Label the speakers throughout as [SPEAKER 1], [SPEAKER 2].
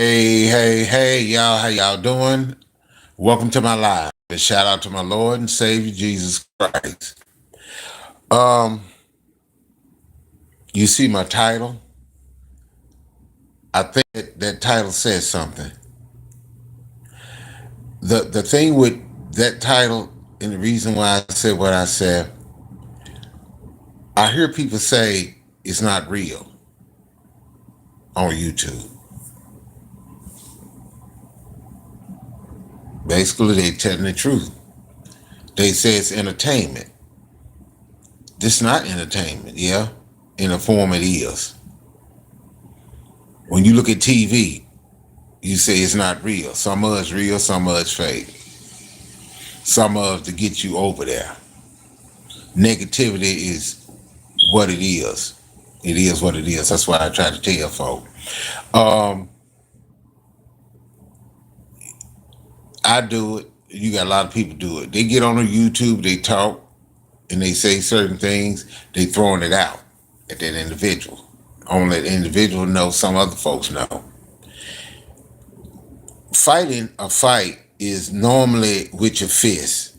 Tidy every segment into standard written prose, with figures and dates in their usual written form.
[SPEAKER 1] Hey, y'all, how y'all doing? Welcome to my live. A shout out to my Lord and Savior Jesus Christ. Um, you see my title? I think that title says something. The thing with that title and the reason why I said what I said, I hear people say it's not real on YouTube. Basically, they telling the truth. They say it's entertainment. This not entertainment, yeah? In a form it is. When you look at TV, you say it's not real. Some of it's real, some of it's fake. Some of it to get you over there. Negativity is what it is. It is what it is. That's why I try to tell folks. Um, I do it. You got a lot of people do it. They get on the YouTube, they talk, and they say certain things. They throwing it out at that individual. Only that individual knows. Some other folks know. Fighting a fight is normally with your fist.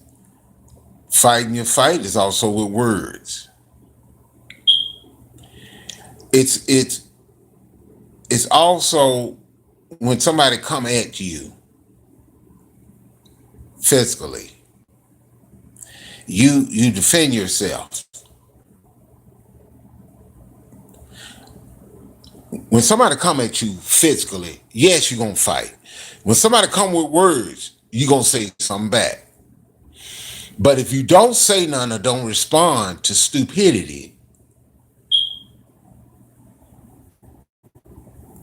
[SPEAKER 1] Fighting your fight is also with words. It's also when somebody come at you physically, you defend yourself. When somebody come at you physically, yes, you're gonna fight. When somebody come with words, you're gonna say something back. But if you don't say none or don't respond to stupidity,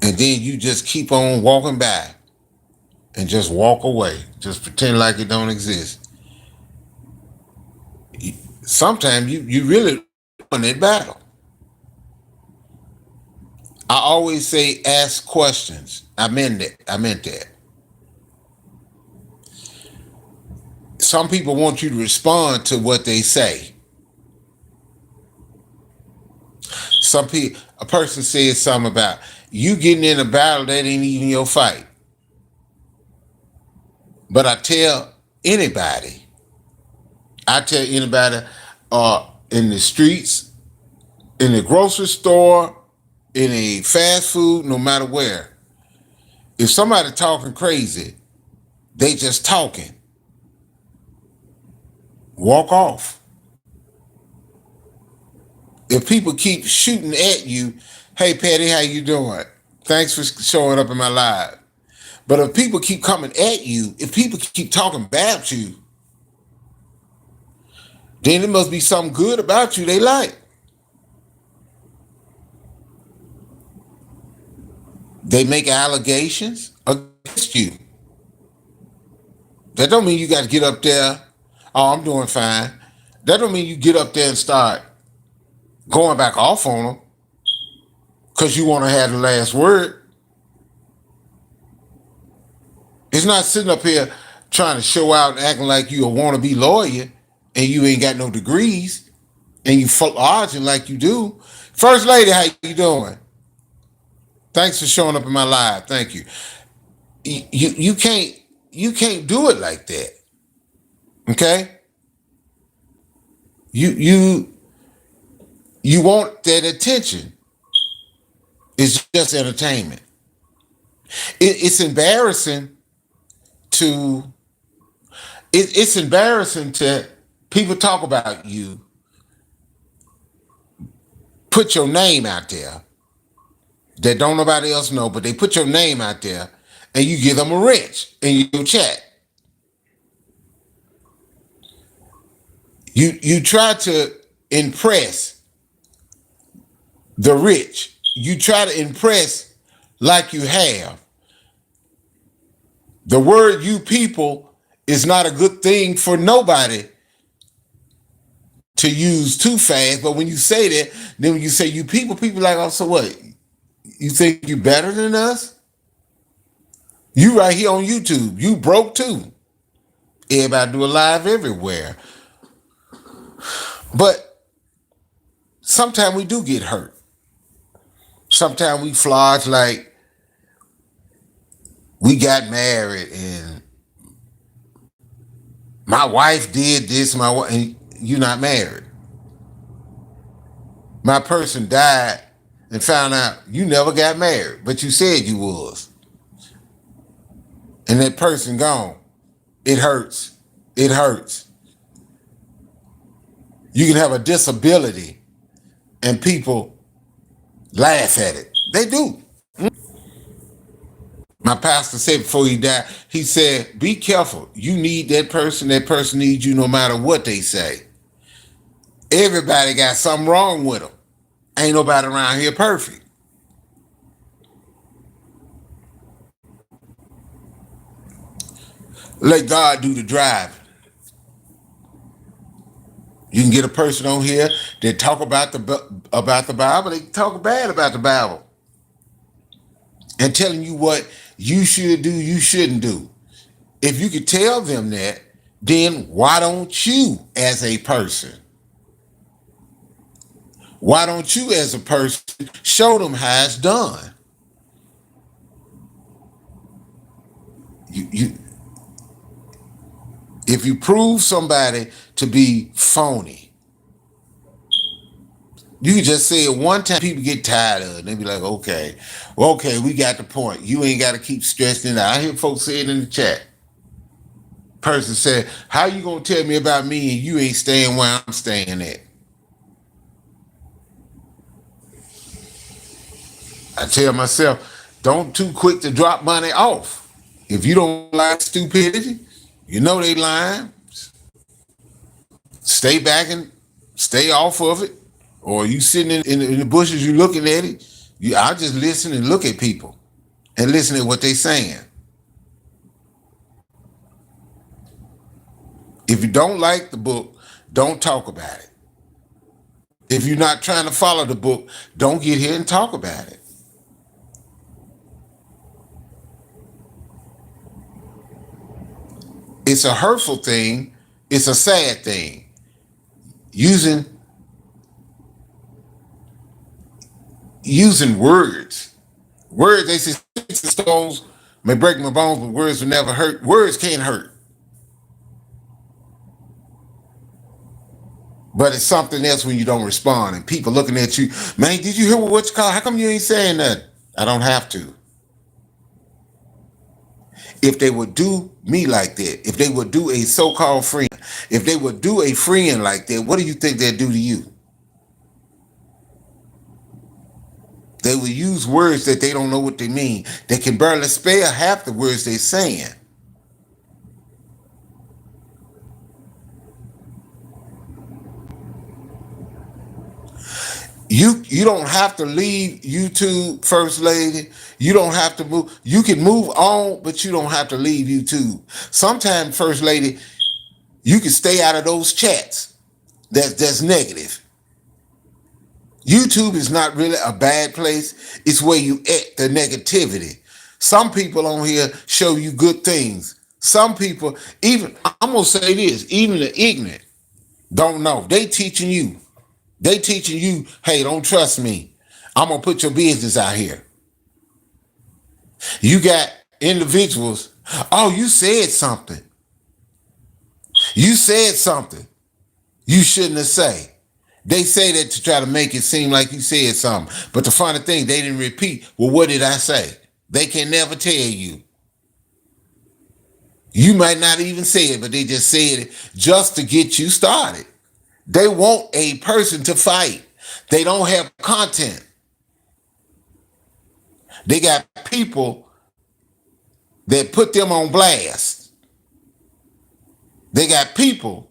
[SPEAKER 1] and then you just keep on walking by and just walk away, just pretend like it don't exist. Sometimes you really win that battle. I always say ask questions. I meant that. Some people want you to respond to what they say. A person said something about you getting in a battle that ain't even your fight. But I tell anybody in the streets, in the grocery store, in a fast food, no matter where, if somebody talking crazy, they just talking. Walk off. If people keep shooting at you, hey Patty, how you doing? Thanks for showing up in my live. But if people keep coming at you, if people keep talking about you, then it must be something good about you they like. They make allegations against you. That don't mean you got to get up there, oh, I'm doing fine. That don't mean you get up there and start going back off on them because you want to have the last word. It's not sitting up here trying to show out and acting like you a wannabe lawyer and you ain't got no degrees and you arging like you do. First lady, how you doing? Thanks for showing up in my live. Thank you. You can't do it like that. Okay? You you want that attention. It's just entertainment. It's embarrassing to it's embarrassing to people talk about you, put your name out there that don't nobody else know, but they put your name out there and you give them a wrench in your chat. You try to impress the rich. You try to impress like you have. The word you people is not a good thing for nobody to use too fast. But when you say that, then when you say you people like, oh, so what? You think you better than us? You right here on YouTube. You broke too. Everybody do a live everywhere. But sometimes we do get hurt. Sometimes we flodge like we got married and my wife did this, my wife, and you're not married. My person died and found out you never got married, but you said you was. And that person gone. It hurts. It hurts. You can have a disability and people laugh at it. They do. My pastor said before he died, he said, be careful. You need that person needs you no matter what they say. Everybody got something wrong with them. Ain't nobody around here perfect. Let God do the driving. You can get a person on here that talk about the Bible. They talk bad about the Bible and telling you what you should do, you shouldn't do. If you could tell them that, then why don't you as a person? Why don't you as a person show them how it's done? If you prove somebody to be phony, you can just say it one time, people get tired of it. They be like, okay, we got the point. You ain't got to keep stressing it out. I hear folks say it in the chat. Person said, how you going to tell me about me and you ain't staying where I'm staying at? I tell myself, don't too quick to drop money off. If you don't like stupidity, you know they lying. Stay back and stay off of it. Or you sitting in the bushes, you looking at it. I just listen and look at people and listen to what they saying. If you don't like the book, don't talk about it. If you're not trying to follow the book, don't get here and talk about it. It's a hurtful thing. It's a sad thing. Using words. Words, they say sticks and stones may break my bones, but words will never hurt. Words can't hurt. But it's something else when you don't respond and people looking at you, man, did you hear what you call? How come you ain't saying that? I don't have to. If they would do me like that, if they would do a so-called friend, if they would do a friend like that, what do you think they'd do to you? They will use words that they don't know what they mean. They can barely spell half the words they're saying. You don't have to leave YouTube, First Lady. You don't have to move. You can move on, but you don't have to leave YouTube. Sometimes, First Lady, you can stay out of those chats. That's negative. YouTube is not really a bad place. It's where you at the negativity. Some people on here show you good things. Some people, even, I'm going to say this, even the ignorant don't know. They teaching you. They teaching you, hey, don't trust me. I'm going to put your business out here. You got individuals, oh, you said something. You said something you shouldn't have said. They say that to try to make it seem like you said something. But the funny thing, they didn't repeat, well, what did I say? They can never tell you. You might not even say it, but they just said it just to get you started. They want a person to fight. They don't have content. They got people that put them on blast. They got people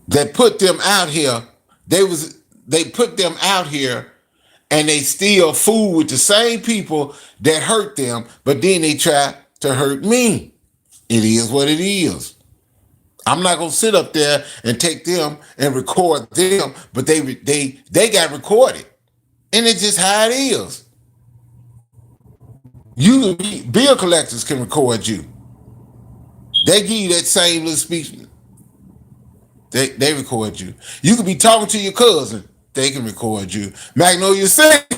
[SPEAKER 1] that put them out here. They put them out here and they still fool with the same people that hurt them, but then they try to hurt me. It is what it is. I'm not gonna sit up there and take them and record them, but they got recorded, and it's just how it is. You bill collectors can record you. They give you that same little speech. They record you. You could be talking to your cousin. They can record you. Magnolia City,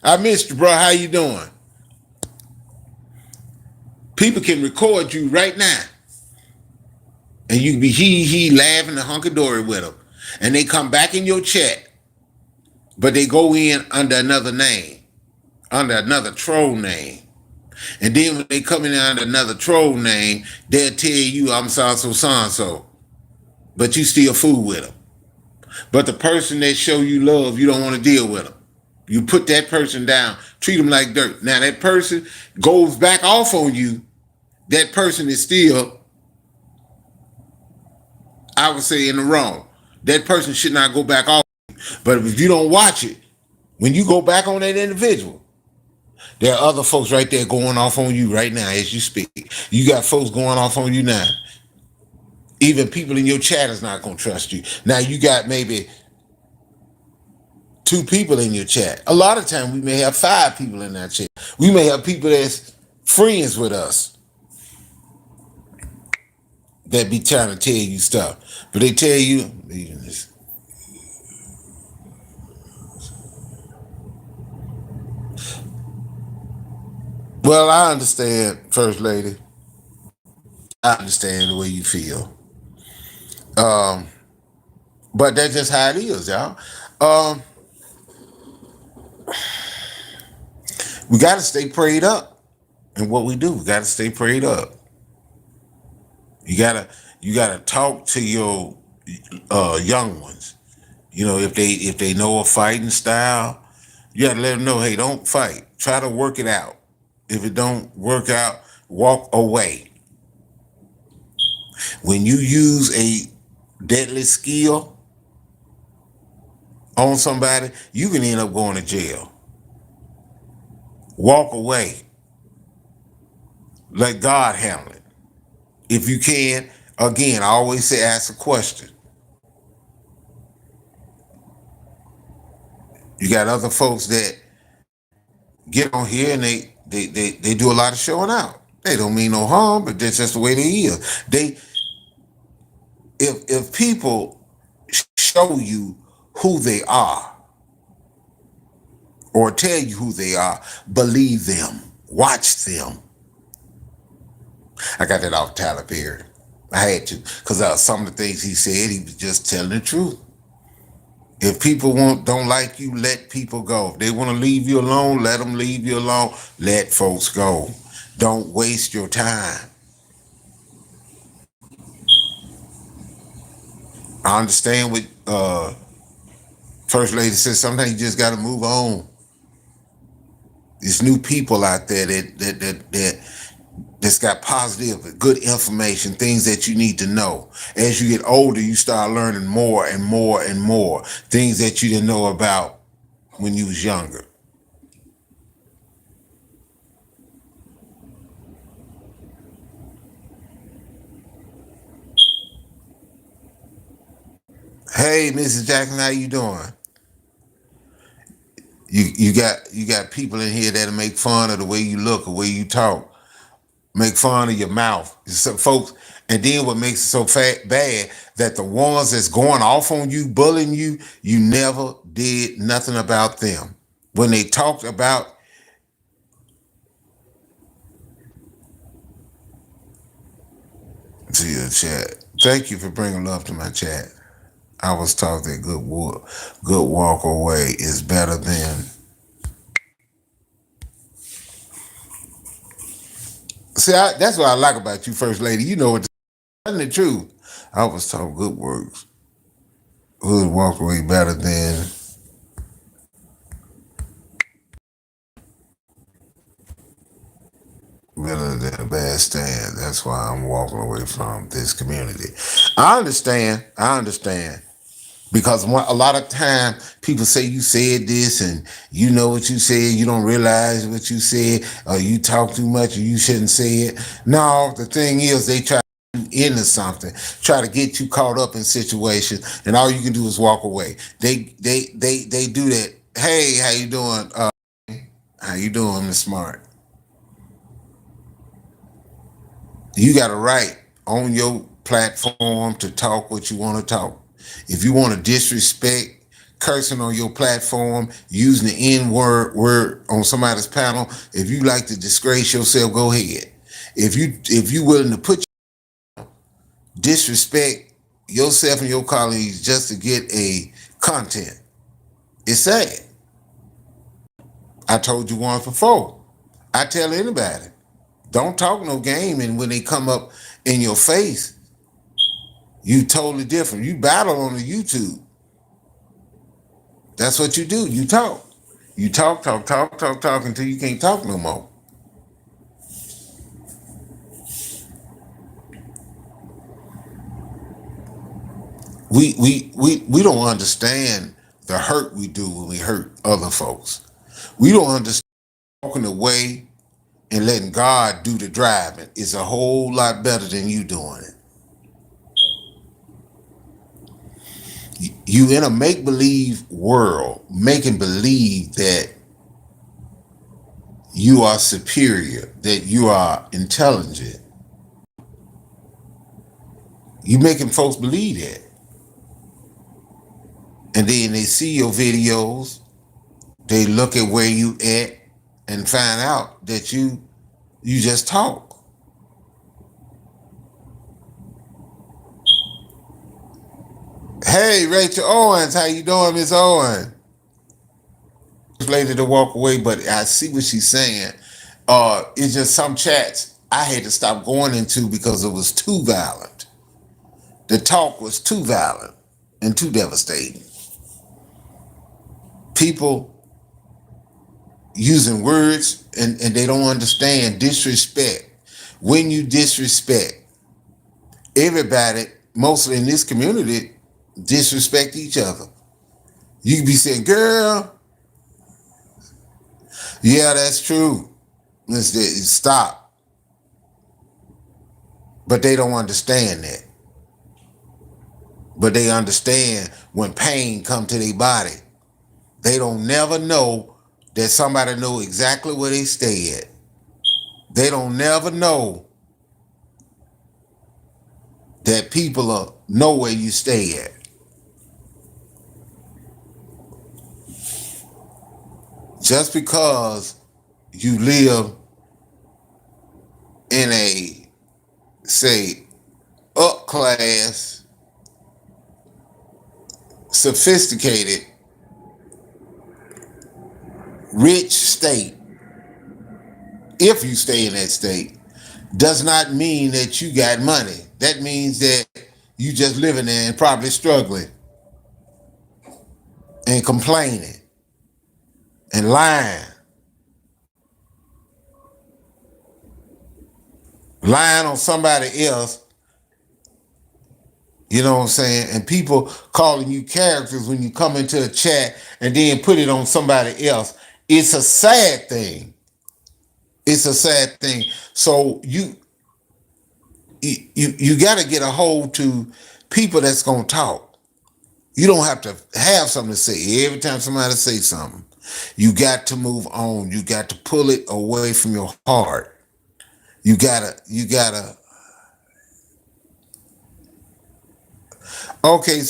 [SPEAKER 1] I missed you, bro. How you doing? People can record you right now, and you can be he laughing and hunky dory with them, and they come back in your chat, but they go in under another name, under another troll name. And then when they come in under another troll name, they'll tell you I'm so. But you still fool with them. But the person that show you love, you don't want to deal with them. You put that person down, treat them like dirt. Now that person goes back off on you. That person is still, I would say, in the wrong. That person should not go back off. But if you don't watch it, when you go back on that individual, there are other folks right there going off on you right now as you speak. You got folks going off on you now. Even people in your chat is not going to trust you. Now you got maybe 2 people in your chat. A lot of times we may have 5 people in that chat. We may have people that's friends with us that be trying to tell you stuff. But they tell you, well, I understand, First Lady. I understand the way you feel. But that's just how it is, y'all. We got to stay prayed up in what we do. We got to stay prayed up. You gotta talk to your young ones. You know, if they know a fighting style, you gotta let them know, hey, don't fight. Try to work it out. If it don't work out, walk away. When you use a deadly skill on somebody, you can end up going to jail. Walk away. Let God handle it. If you can, again, I always say ask a question. You got other folks that get on here and they do a lot of showing out. They don't mean no harm, but that's just the way they is. If people show you who they are or tell you who they are, believe them. Watch them. I got that off Tyler Perry. I had to, because some of the things he said, he was just telling the truth. If people don't like you, let people go. If they want to leave you alone, let them leave you alone. Let folks go. Don't waste your time. I understand what First Lady says. Sometimes you just got to move on. There's new people out there that's got positive, good information, things that you need to know. As you get older, you start learning more and more and more things that you didn't know about when you was younger. Hey, Mrs. Jackson, how you doing? You got people in here that'll make fun of the way you look, the way you talk, make fun of your mouth. Some folks, and then what makes it so bad that the ones that's going off on you, bullying you, you never did nothing about them. When they talked about to your chat, thank you for bringing love to my chat. I was taught that good walk away is better than. See, that's what I like about you, First Lady. You know what the truth. I was taught good works. Good walk away better than a bad stand. That's why I'm walking away from this community. I understand. Because a lot of time people say you said this and you know what you said, you don't realize what you said, or you talk too much or you shouldn't say it. No, the thing is they try to into something, try to get you caught up in situations, and all you can do is walk away. They do that. Hey, how you doing? How you doing, Miss Smart? You got a right on your platform to talk what you want to talk. If you want to disrespect cursing on your platform, using the word on somebody's panel. If you like to disgrace yourself, go ahead. If you willing to put disrespect yourself and your colleagues just to get a content, it's sad. I told you once before. I tell anybody, don't talk no game, and when they come up in your face, you totally different. You battle on the YouTube. That's what you do. You talk. You talk until you can't talk no more. We don't understand the hurt we do when we hurt other folks. We don't understand walking away and letting God do the driving is a whole lot better than you doing it. You in a make-believe world, making believe that you are superior, that you are intelligent. You making folks believe that. And then they see your videos, they look at where you at and find out that you just talk. Hey, Rachel Owens, how you doing, Miss Owen? Lady to walk away, but I see what she's saying. It's just some chats I had to stop going into because it was too violent. The talk was too violent and too devastating. People using words and they don't understand disrespect. When you disrespect, everybody, mostly in this community, disrespect each other. You can be saying, girl, yeah, that's true. Stop. But they don't understand that. But they understand when pain come to their body. They don't never know that somebody know exactly where they stay at. They don't never know that people know where you stay at. Just because you live in a, say, up class, sophisticated, rich state, if you stay in that state, does not mean that you got money. That means that you just living there and probably struggling and complaining and lying. Lying on somebody else, you know what I'm saying? And people calling you characters when you come into a chat and then put it on somebody else. It's a sad thing. It's a sad thing. So you got to get a hold to people that's going to talk. You don't have to have something to say. Every time somebody say something, you got to move on. You got to pull it away from your heart. You gotta. Okay,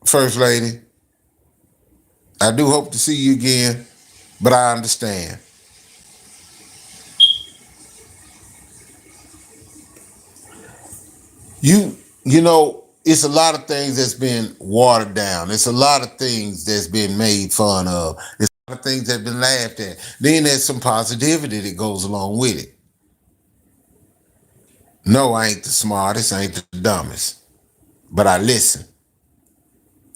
[SPEAKER 1] First Lady, I do hope to see you again, but I understand. You know, it's a lot of things that's been watered down. It's a lot of things that's been made fun of. It's a lot of things that's been laughed at. Then there's some positivity that goes along with it. No, I ain't the smartest, I ain't the dumbest, but I listen.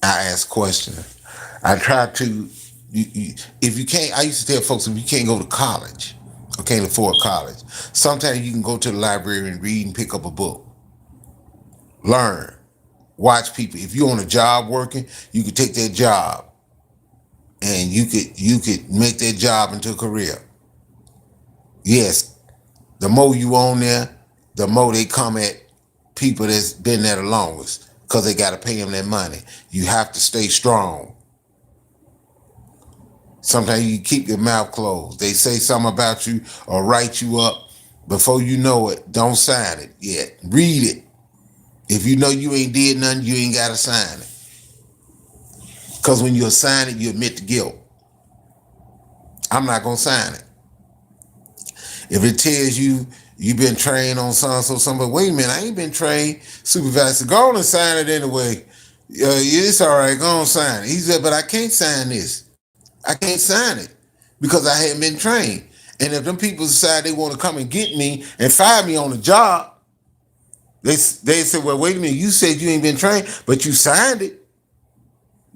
[SPEAKER 1] I ask questions. I try to, if you can't, I used to tell folks, if you can't go to college or can't afford college, sometimes you can go to the library and read and pick up a book. Learn. Watch people. If you're on a job working, you could take that job and you could make that job into a career. Yes, the more you on there, the more they come at people that's been there the longest because they got to pay them their money. You have to stay strong. Sometimes you keep your mouth closed. They say something about you or write you up. Before you know it, don't sign it yet. Read it. If you know you ain't did nothing, you ain't got to sign it. Because when you sign it, you admit the guilt. I'm not going to sign it. If it tells you you've been trained on something, wait a minute, I ain't been trained, supervisor. Go on and sign it anyway. It's all right, go on and sign it. He said, but I can't sign this. I can't sign it because I haven't been trained. And if them people decide they want to come and get me and fire me on the job, they said, well, wait a minute, you said you ain't been trained, but you signed it.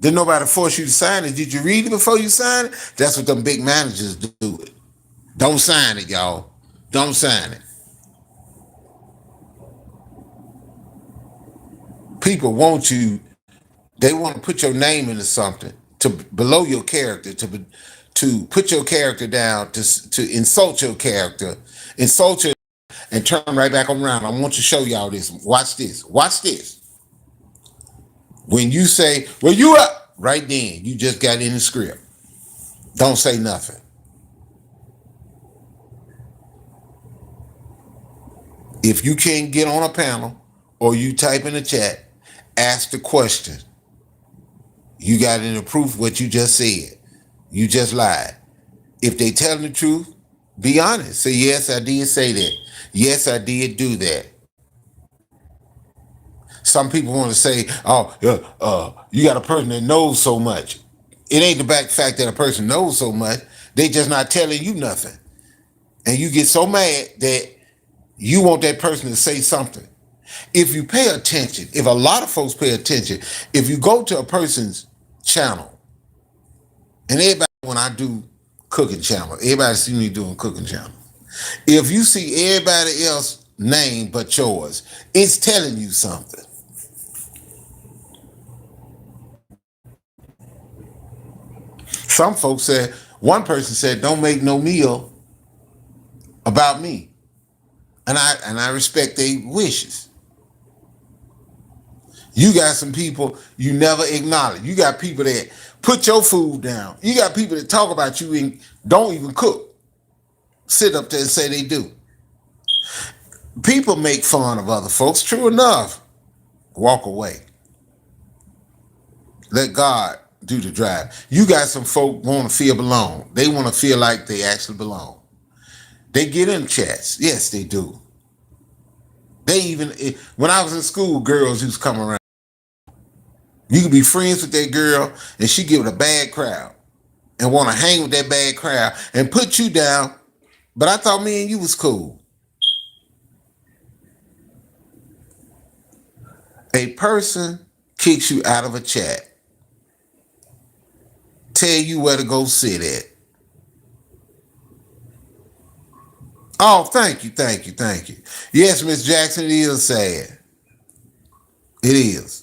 [SPEAKER 1] Didn't nobody force you to sign it. Did you read it before you sign it? That's what them big managers do it. Don't sign it, y'all. Don't sign it. People want you, they want to put your name into something, to below your character, to put your character down, to insult your character, insult your, and turn right back around. I want to show y'all this. Watch this. Watch this. When you say, well, you up, right then, you just got in the script. Don't say nothing. If you can't get on a panel or you type in the chat, ask the question. You got any proof what you just said? You just lied. If they telling the truth, be honest. Say, yes, I did say that. Yes, I did do that. Some people want to say, you got a person that knows so much. It ain't the fact that a person knows so much. They just not telling you nothing. And you get so mad that you want that person to say something. If you pay attention, if a lot of folks pay attention, if you go to a person's channel, and everybody, when I do cooking channel, everybody see me doing cooking channel. If you see everybody else name but yours, it's telling you something. Some folks said, one person said, don't make no meal about me. And I respect their wishes. You got some people you never acknowledge. You got people that put your food down. You got people that talk about you and don't even cook. Sit up there and say they do. People make fun of other folks. True enough. Walk away. Let God do the drive. You got some folk want to feel belong. They want to feel like they actually belong. They get in chats. Yes, they do. They even, when I was in school, girls used to come around. You could be friends with that girl and she give it a bad crowd and want to hang with that bad crowd and put you down. But I thought me and you was cool. A person kicks you out of a chat, tell you where to go sit at. Oh, thank you. Yes, Miss Jackson, it is sad. It is.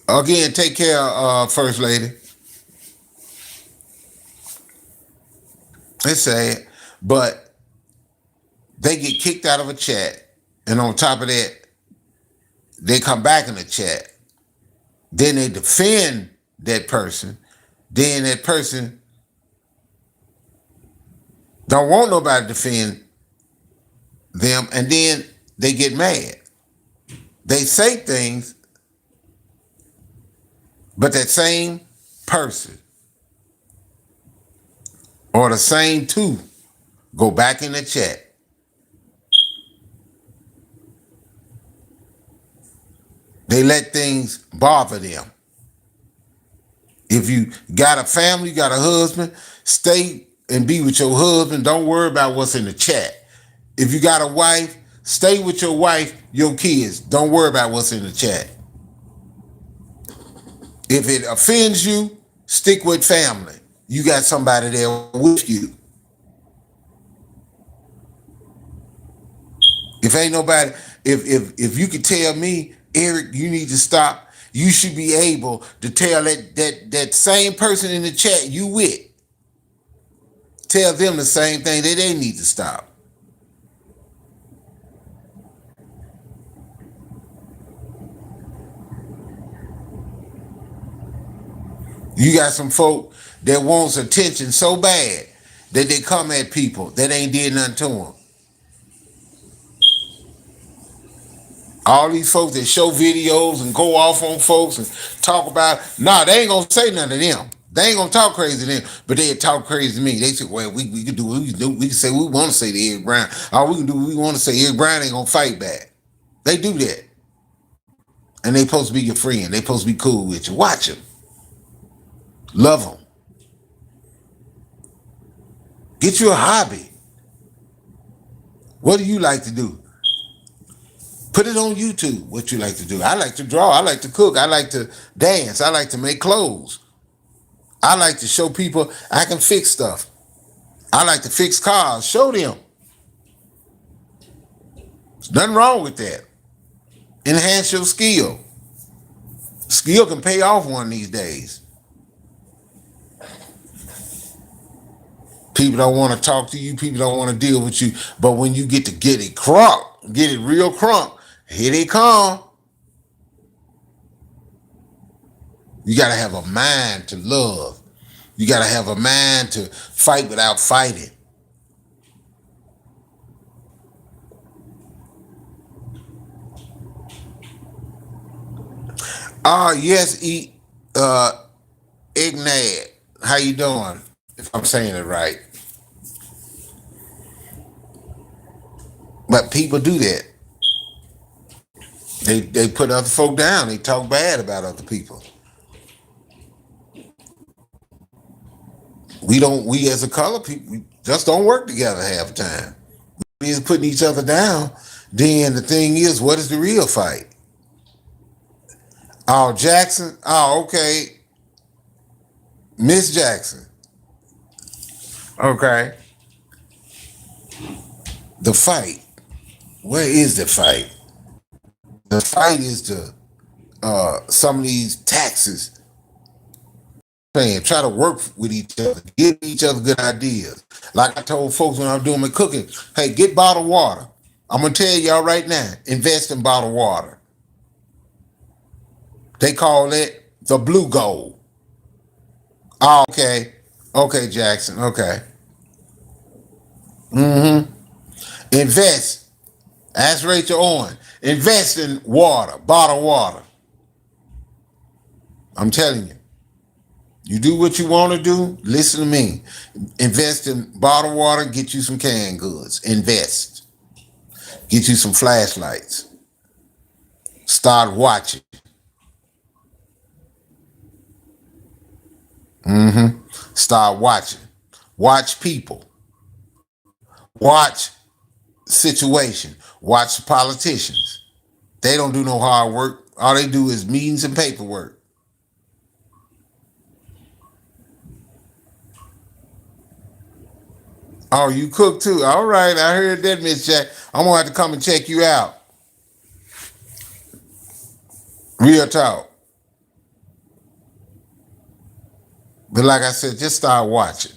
[SPEAKER 1] Again, take care, First Lady. It's sad, but they get kicked out of a chat, and on top of that, they come back in the chat. Then they defend that person. Then that person don't want nobody to defend them, and then they get mad. They say things, but that same person or the same two go back in the chat. They let things bother them. If you got a family, you got a husband, stay and be with your husband. Don't worry about what's in the chat. If you got a wife, stay with your wife, your kids. Don't worry about what's in the chat. If it offends you, stick with family. You got somebody there with you. If ain't nobody, if you could tell me, Eric, you need to stop, you should be able to tell that same person in the chat you with. Tell them the same thing that they need to stop. You got some folk that wants attention so bad that they come at people that ain't did nothing to them. All these folks that show videos and go off on folks and talk about, nah, they ain't gonna say nothing to them. They ain't gonna talk crazy to them, but they talk crazy to me. They say, well, we can do what we can do. We can say what we want to say to Ed Brown. All we can do what we want to say. Ed Brown ain't gonna fight back. They do that. And they supposed to be your friend. They supposed to be cool with you. Watch them. Love them. Get you a hobby. What do you like to do? Put it on YouTube, what you like to do. I like to draw. I like to cook. I like to dance. I like to make clothes. I like to show people I can fix stuff. I like to fix cars. Show them. There's nothing wrong with that. Enhance your skill. Skill can pay off one of these days. People don't want to talk to you. People don't want to deal with you. But when you get it crunk, get it real crunk, here they come. You got to have a mind to love. You got to have a mind to fight without fighting. Yes, Ignat. How you doing? If I'm saying it right. But people do that. They put other folk down. They talk bad about other people. We as a color people, we just don't work together half the time. We is putting each other down. Then the thing is, what is the real fight? Oh, Jackson. Oh, okay. Miss Jackson. Okay. The fight. Where is the fight? The fight is some of these taxes. Try to work with each other, give each other good ideas. Like I told folks when I was doing my cooking, hey, get bottled water. I'm gonna tell y'all right now, invest in bottled water. They call it the blue gold. Oh, okay. Okay, Jackson. Okay. Invest. Ask Rachel Owen. Invest in water, bottled water. I'm telling you. You do what you want to do. Listen to me. Invest in bottled water. Get you some canned goods. Invest. Get you some flashlights. Start watching. Start watching. Watch people. Watch situation. Watch politicians. They don't do no hard work. All they do is meetings and paperwork. Oh, you cook too? All right, I heard that, Miss Jack. I'm gonna have to come and check you out. Real talk. But like I said, just start watching.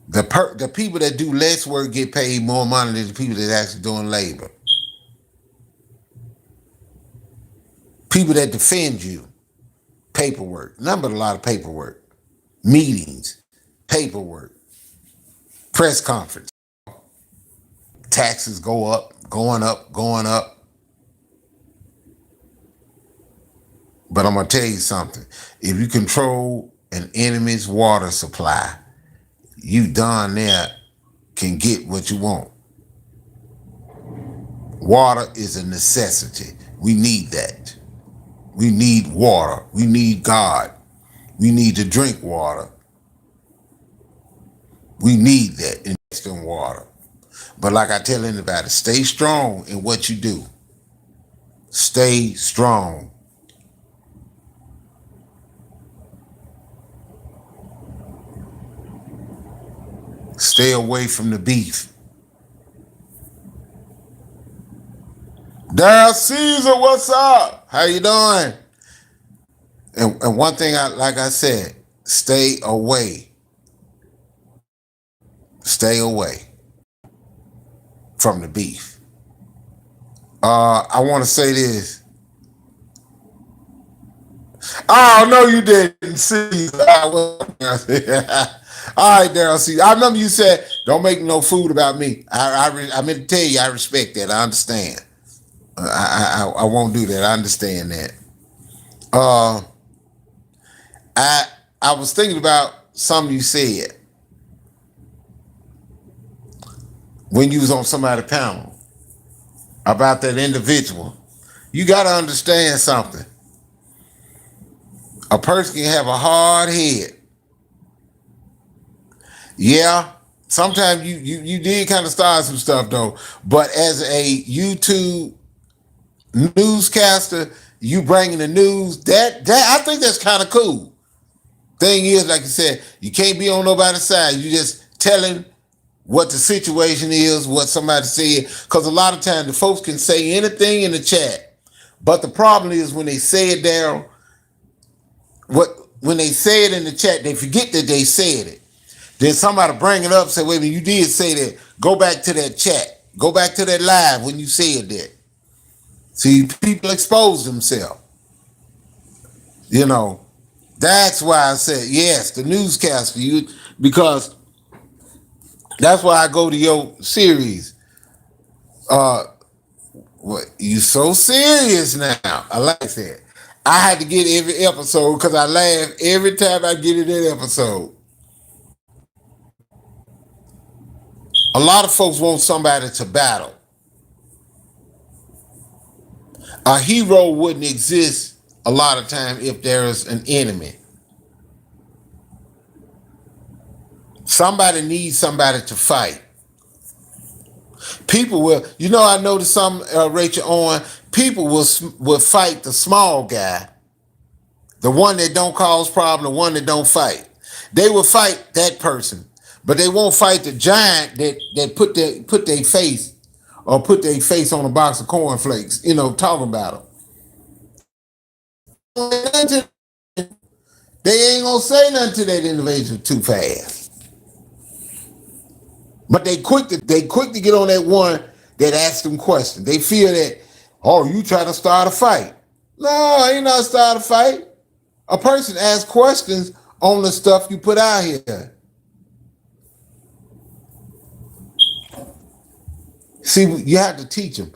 [SPEAKER 1] The people that do less work get paid more money than the people that actually doing labor. People that defend you, paperwork. Nothing but a lot of paperwork. Meetings, paperwork, press conference. Taxes go up, going up, going up. But I'm gonna tell you something. If you control an enemy's water supply, you darn near can get what you want. Water is a necessity. We need that. We need water. We need God. We need to drink water. We need that. Invest in water. But like I tell anybody, stay strong in what you do. Stay strong. Stay away from the beef. Daryl Caesar, what's up? How you doing? And one thing, like I said, stay away. Stay away from the beef. I want to say this. Oh, no, you didn't see. All right, Daryl. See, I remember you said, don't make no food about me. I meant to tell you, I respect that. I understand. I won't do that. I understand that. Uh, I I was thinking about something you said when you was on somebody's panel about that individual. You got to understand something. A person can have a hard head. Yeah, sometimes you did kind of start some stuff though. But as a YouTube newscaster, you bringing the news, that I think that's kind of cool. Thing is, like you said, you can't be on nobody's side. You just telling what the situation is, what somebody said. Because a lot of times the folks can say anything in the chat. But the problem is when they say it, Daryl, when they say it in the chat, they forget that they said it. Then somebody bring it up, say, wait a minute, you did say that. Go back to that chat. Go back to that live when you said that. See, people expose themselves. You know, that's why I said, yes, the newscaster, because that's why I go to your series. What, you so serious now? I like that. I had to get every episode because I laugh every time I get in that episode. A lot of folks want somebody to battle. A hero wouldn't exist a lot of time if there is an enemy. Somebody needs somebody to fight. People will, I noticed some, Rachel Owen, people will fight the small guy, the one that don't cause problem, the one that don't fight. They will fight that person, but they won't fight the giant that put their face on a box of cornflakes, talking about them. They ain't gonna say nothing to that individual too fast. But they quick to get on that one that asks them questions. They feel that, oh, you trying to start a fight. No, I ain't not start a fight. A person asks questions on the stuff you put out here. See, you have to teach them.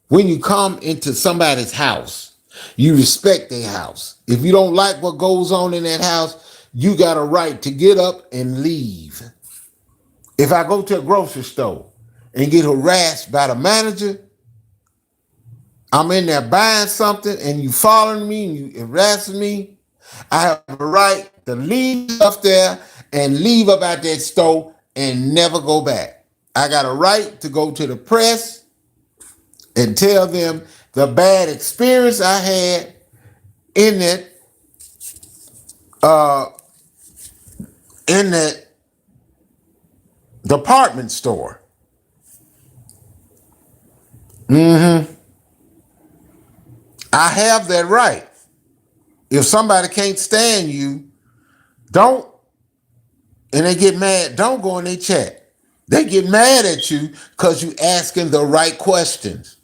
[SPEAKER 1] When you come into somebody's house, you respect their house. If you don't like what goes on in that house, you got a right to get up and leave. If I go to a grocery store and get harassed by the manager, I'm in there buying something and you following me and you harassing me, I have a right to leave up there and leave up out that store and never go back. I got a right to go to the press and tell them the bad experience I had in that department store. I have that right. If somebody can't stand you, and they get mad, don't go in their chat. They get mad at you because you asking the right questions.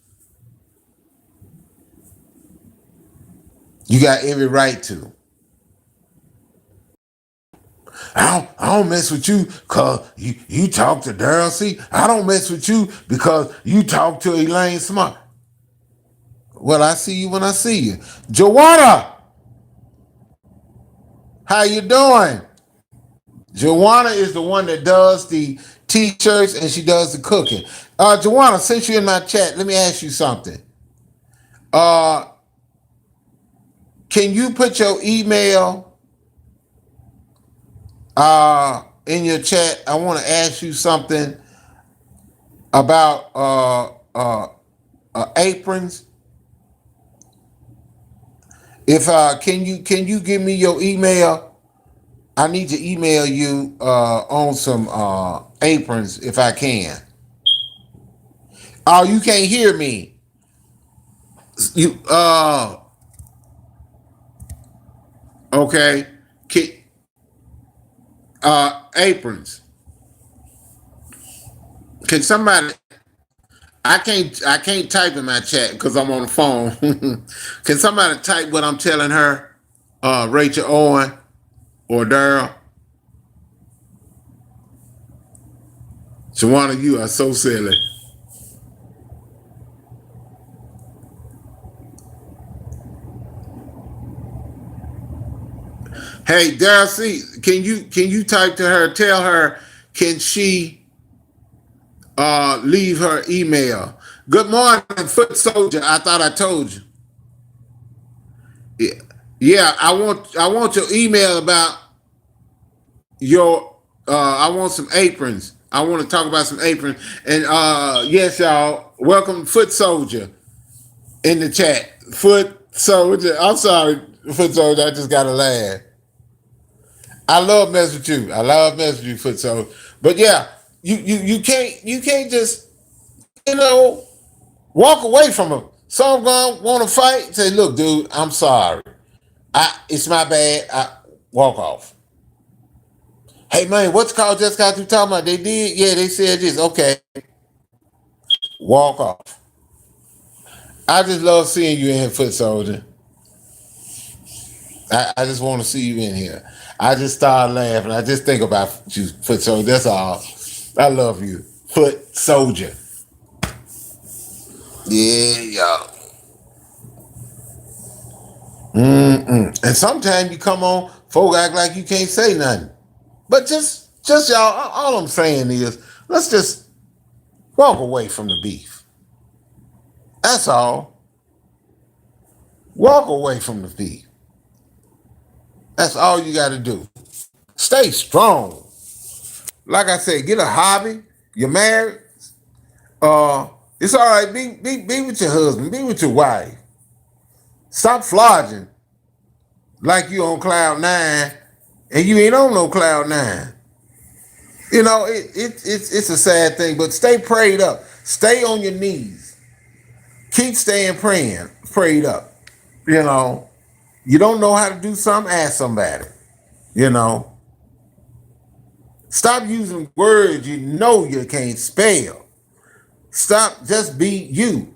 [SPEAKER 1] You got every right to. I don't mess with you because you talk to Daryl C. I don't mess with you because you talk to Elaine Smart. Well, I see you when I see you. Joanna, how you doing? Joanna is the one that does the t-shirts and she does the cooking. Joanna, since you're in my chat, let me ask you something. Can you put your email in your chat? I want to ask you something about aprons. If can you give me your email? I need to email you on some aprons if I can. Oh, you can't hear me. You okay. Aprons. Can somebody I can't type in my chat because I'm on the phone. Can somebody type what I'm telling her? Rachel Owen or Daryl? Shawana, you are so silly. Hey, Darcy, can you type to her? Tell her, can she leave her email? Good morning, Foot Soldier. I thought I told you. Yeah, yeah. I want your email about your. I want some aprons. I want to talk about some aprons. And yes, y'all, welcome Foot Soldier in the chat. Foot Soldier. I'm sorry, Foot Soldier. I just gotta laugh. I love messing with you. I love messing with you, Foot Soldier. But yeah, you can't just walk away from them. Some gonna want to fight. Say, look, dude, I'm sorry. It's my bad. I walk off. Hey man, what's called just got through talking about? They did, yeah, they said this. Okay, walk off. I just love seeing you in here, Foot Soldier. I just want to see you in here. I just start laughing. I just think about you, Foot Soldier. That's all. I love you, Foot Soldier. Yeah, y'all. And sometimes you come on, folk act like you can't say nothing. But just y'all, all I'm saying is, let's just walk away from the beef. That's all. Walk away from the beef. That's all you got to do. Stay strong. Like I said, get a hobby. You're married. It's all right. Be with your husband. Be with your wife. Stop flogging like you on cloud nine, and you ain't on no cloud nine. It's a sad thing, but stay prayed up. Stay on your knees. Keep staying prayed up. You know, you don't know how to do something, ask somebody. You know, stop using words you can't spell. Stop, just be you.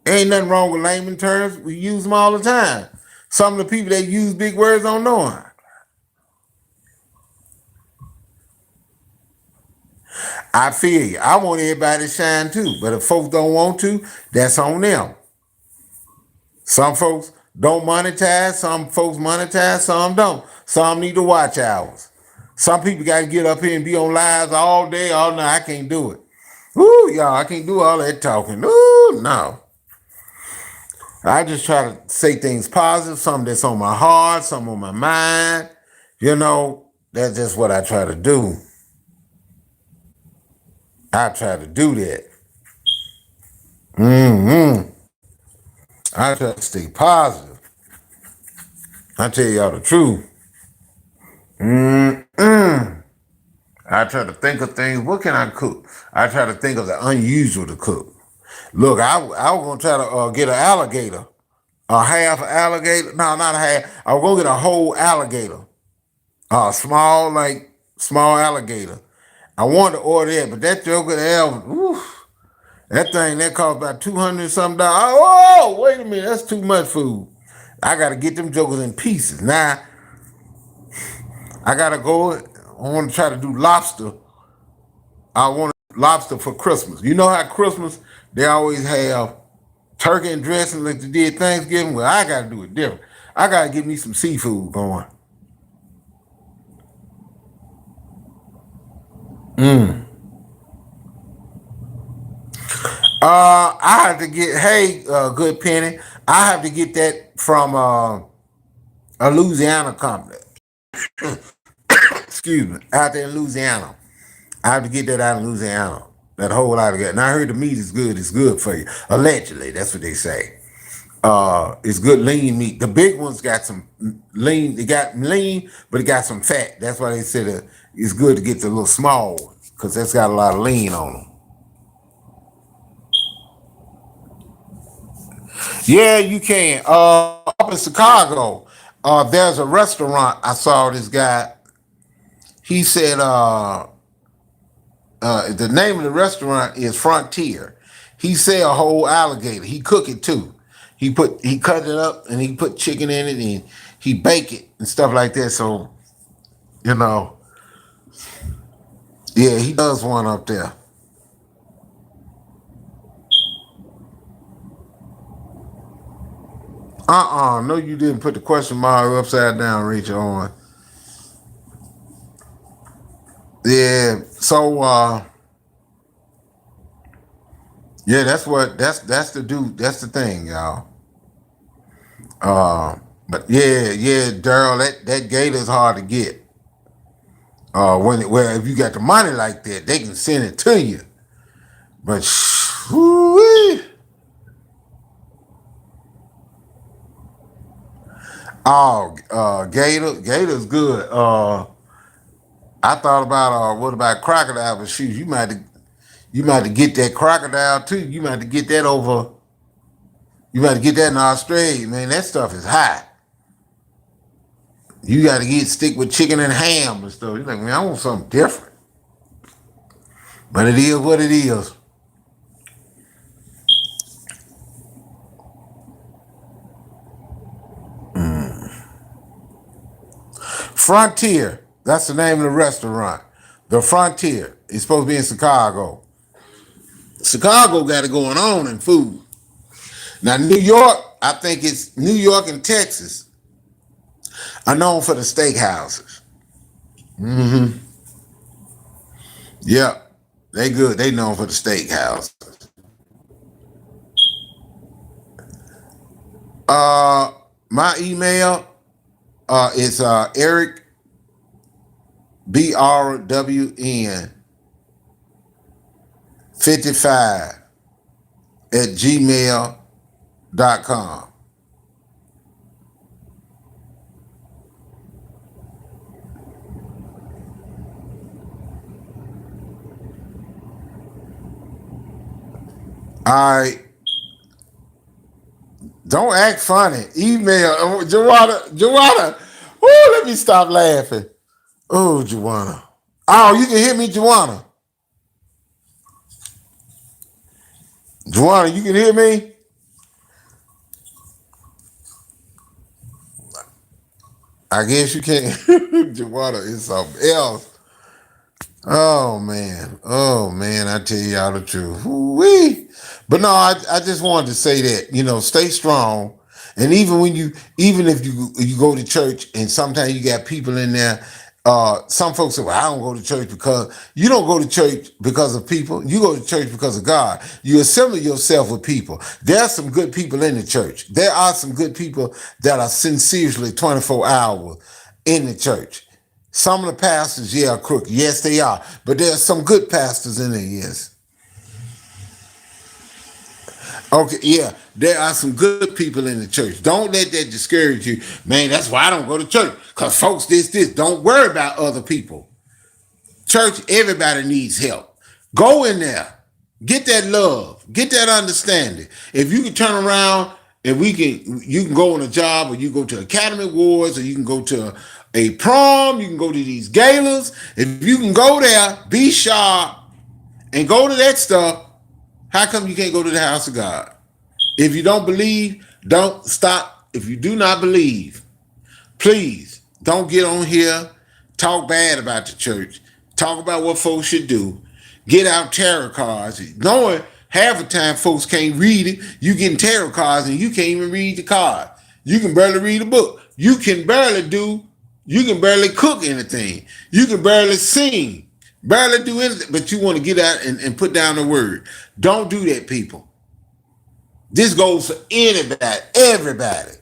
[SPEAKER 1] Ain't nothing wrong with layman terms. We use them all the time. Some of the people that use big words don't know them. I feel you. I want everybody to shine too, but if folks don't want to, that's on them. Some folks don't monetize, some folks monetize, some don't. Some need to watch hours. Some people got to get up here and be on lives all day, all night. I can't do it. Ooh, y'all, I can't do all that talking. Ooh, no. I just try to say things positive, something that's on my heart, something on my mind. That's just what I try to do. I try to do that. I try to stay positive. I tell y'all the truth. I try to think of things. What can I cook? I try to think of the unusual to cook. Look, I was gonna try to get an alligator, a half alligator. No, not a half. I was gonna get a whole alligator, small alligator. I wanted to order that, but that joker there, that thing that cost about $200 something. Oh, wait a minute, that's too much food. I gotta get them jokers in pieces. Now I gotta go. I want to try to do lobster. I want lobster for Christmas. You know how Christmas they always have turkey and dressing like they did Thanksgiving. Well, I gotta do it different. I gotta get me some seafood going. I have to get. Hey, good Penny. I have to get that from a Louisiana company. Excuse me, out there in Louisiana. I have to get that out of Louisiana. That whole lot of that. And I heard the meat is good. It's good for you. Allegedly, that's what they say. It's good lean meat. The big ones got some lean. They got lean, but it got some fat. That's why they said it's good to get the little small one because that's got a lot of lean on them. Yeah, you can. Up in Chicago, there's a restaurant. I saw this guy. He said the name of the restaurant is Frontier. He sell a whole alligator. He cook it too. He cut it up and he put chicken in it and he bake it and stuff like that. So, you know, yeah, he does one up there. No, you didn't put the question mark upside down, Rachel. On. Yeah. So, yeah, that's that's the thing, y'all. But yeah, Daryl, that gator's hard to get. If you got the money like that, they can send it to you. But whoo-wee. Oh, Gator's good. I thought about what about crocodile? But shoot, you might have to get that crocodile too. You might have to get that over. You might have to get that in Australia, man. That stuff is hot. You got to stick with chicken and ham and stuff. You're like, man, I want something different. But it is what it is. Frontier. That's the name of the restaurant. The Frontier. It's supposed to be in Chicago. Chicago got it going on in food. Now, New York, I think it's New York and Texas are known for the steakhouses. Mm-hmm. Yep. They good. They known for the steakhouse. My email is Eric BRWN 55 at gmail.com. All right. Don't act funny. Email Joanna. Oh, let me stop laughing. Oh, Joanna. Oh, you can hear me, Joanna. Joanna, you can hear me? I guess you can't. Joanna is something else. Oh man, I tell y'all the truth. Woo-wee. But no, I just wanted to say that, stay strong. And even if you go to church and sometimes you got people in there, some folks say, well, I don't go to church because you don't go to church because of people. You go to church because of God. You assemble yourself with people. There are some good people in the church. There are some good people that are sincerely 24 hours in the church. Some of the pastors, are crooked. Yes, they are. But there are some good pastors in there, yes. Okay, yeah, there are some good people in the church. Don't let that discourage you. Man, that's why I don't go to church. Because folks, this. Don't worry about other people. Church, everybody needs help. Go in there. Get that love. Get that understanding. If you can turn around and you can go on a job, or you go to Academy Awards, or you can go to a prom, you can go to these galas. If you can go there, be sharp, and go to that stuff, how come you can't go to the house of God? If you don't believe, don't stop. If you do not believe, please don't get on here, talk bad about the church, talk about what folks should do, get out tarot cards, knowing half the time folks can't read it. You getting tarot cards and you can't even read the card. You can barely read a book. You can barely cook anything. You can barely sing, barely do anything, but you want to get out and put down the word. Don't do that, people. This goes for anybody, everybody.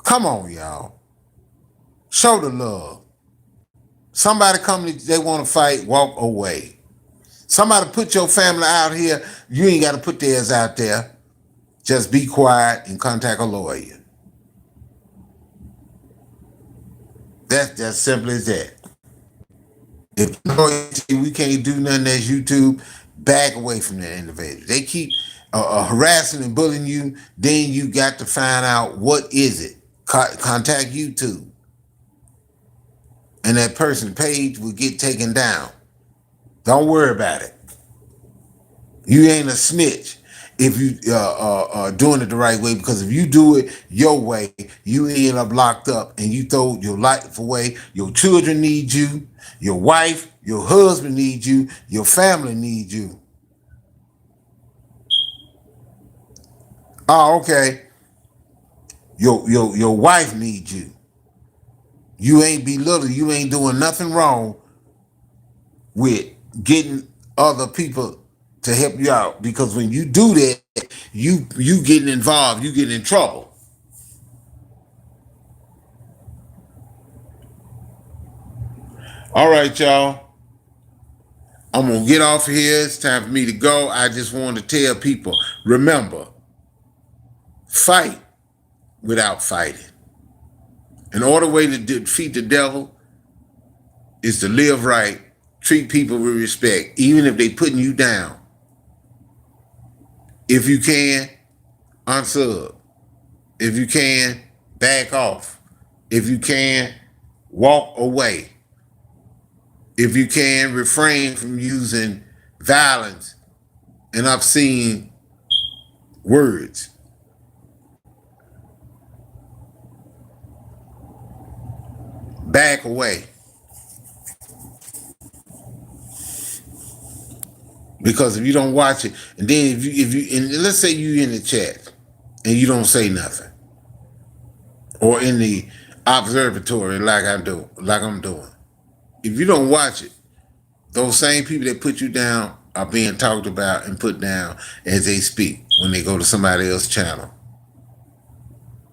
[SPEAKER 1] Come on, y'all. Show the love. Somebody come, they want to fight, walk away. Somebody put your family out here, you ain't got to put theirs out there. Just be quiet and contact a lawyer. That's just simple as that. If we can't do nothing as YouTube, back away from that individual. They keep harassing and bullying you, then you got to find out what is it. Contact YouTube. And that person's page will get taken down. Don't worry about it. You ain't a snitch if you doing it the right way, because if you do it your way, you end up locked up and you throw your life away. Your children need you. Your wife, your husband needs you. Your family needs you. Oh, okay. Your wife needs you. You ain't belittled. You ain't doing nothing wrong with getting other people to help you out. Because when you do that, you getting involved. You getting in trouble. All right, y'all. I'm gonna get off here. It's time for me to go. I just want to tell people: remember, fight without fighting. An order way to defeat the devil is to live right, treat people with respect, even if they putting you down. If you can, unsub. If you can, back off. If you can, walk away. If you can, refrain from using violence and obscene words. Back away. Because if you don't watch it, and then if you and let's say you in the chat and you don't say nothing, or in the observatory like I'm doing. If you don't watch it, those same people that put you down are being talked about and put down as they speak when they go to somebody else's channel.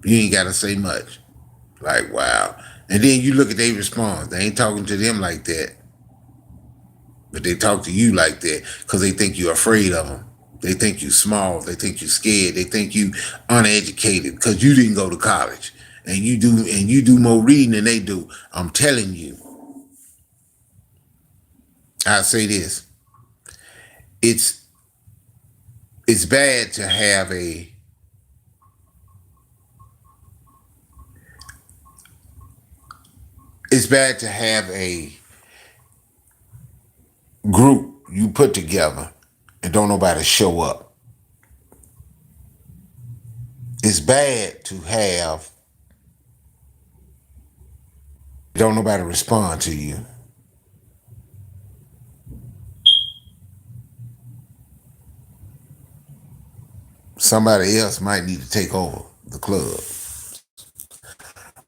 [SPEAKER 1] You ain't gotta say much. Like, wow. And then you look at their response. They ain't talking to them like that. But they talk to you like that because they think you're afraid of them. They think you small. They think you scared. They think you uneducated because you didn't go to college. And you do more reading than they do. I'm telling you. I say this. It's bad to have a group you put together and don't nobody show up. It's bad to have don't nobody respond to you. Somebody else might need to take over the club.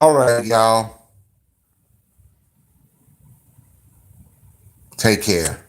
[SPEAKER 1] All right, y'all. Take care.